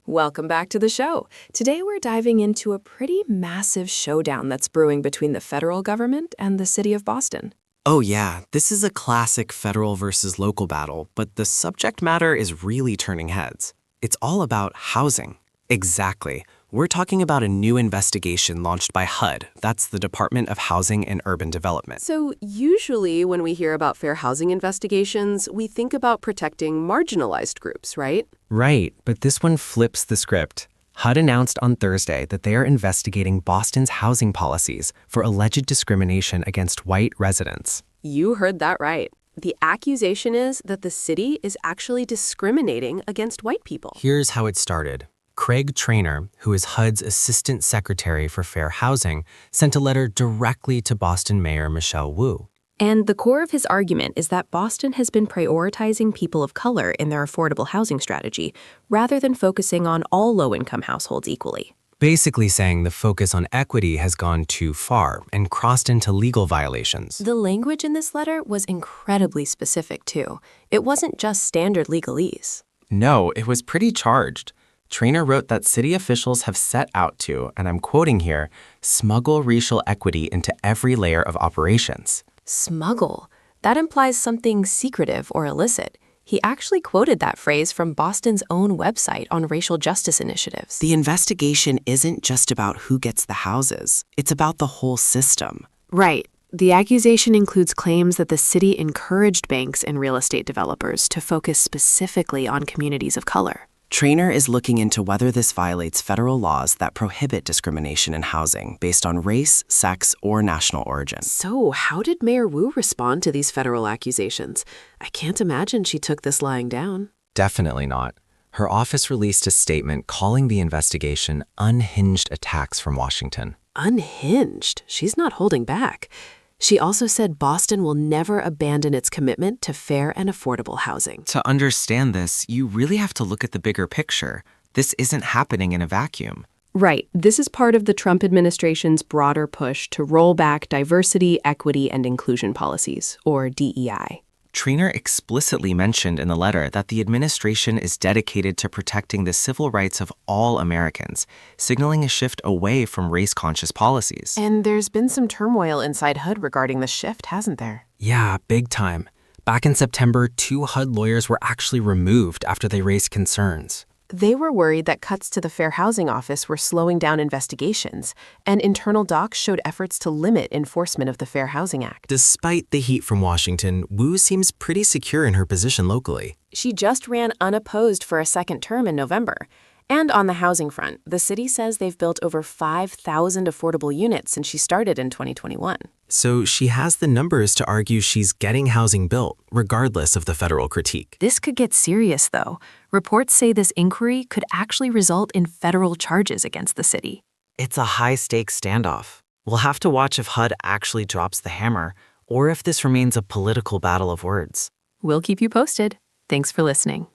Welcome back to the show. Today we're diving into a pretty massive showdown that's brewing between the federal government and the city of Boston. Oh yeah, this is a classic federal versus local battle, but the subject matter is really turning heads. It's all about housing. Exactly. We're talking about a new investigation launched by HUD. That's the Department of Housing and Urban Development. So usually when we hear about fair housing investigations, we think about protecting marginalized groups, right? Right, but this one flips the script. HUD announced on Thursday that they are investigating Boston's housing policies for alleged discrimination against white residents. You heard that right. The accusation is that the city is actually discriminating against white people. Here's how it started. Craig Traynor, who is HUD's Assistant Secretary for Fair Housing, sent a letter directly to Boston Mayor Michelle Wu. And the core of his argument is that Boston has been prioritizing people of color in their affordable housing strategy, rather than focusing on all low-income households equally. Basically saying the focus on equity has gone too far and crossed into legal violations. The language in this letter was incredibly specific, too. It wasn't just standard legalese. No, it was pretty charged. Traynor wrote that city officials have set out to, and I'm quoting here, smuggle racial equity into every layer of operations. Smuggle. That implies something secretive or illicit. He actually quoted that phrase from Boston's own website on racial justice initiatives. The investigation isn't just about who gets the houses. It's about the whole system. Right. The accusation includes claims that the city encouraged banks and real estate developers to focus specifically on communities of color. Traynor is looking into whether this violates federal laws that prohibit discrimination in housing based on race, sex, or national origin. So, how did Mayor Wu respond to these federal accusations? I can't imagine she took this lying down. Definitely not. Her office released a statement calling the investigation unhinged attacks from Washington. Unhinged? She's not holding back. She also said Boston will never abandon its commitment to fair and affordable housing. To understand this, you really have to look at the bigger picture. This isn't happening in a vacuum. Right. This is part of the Trump administration's broader push to roll back diversity, equity, and inclusion policies, or DEI. Traynor explicitly mentioned in the letter that the administration is dedicated to protecting the civil rights of all Americans, signaling a shift away from race-conscious policies. And there's been some turmoil inside HUD regarding this shift, hasn't there? Yeah, big time. Back in September, 2 HUD lawyers were actually removed after they raised concerns. They were worried that cuts to the Fair Housing Office were slowing down investigations, and internal docs showed efforts to limit enforcement of the Fair Housing Act. Despite the heat from Washington, Wu seems pretty secure in her position locally. She just ran unopposed for a second term in November. And on the housing front, the city says they've built over 5,000 affordable units since she started in 2021. So she has the numbers to argue she's getting housing built, regardless of the federal critique. This could get serious, though. Reports say this inquiry could actually result in federal charges against the city. It's a high-stakes standoff. We'll have to watch if HUD actually drops the hammer, or if this remains a political battle of words. We'll keep you posted. Thanks for listening.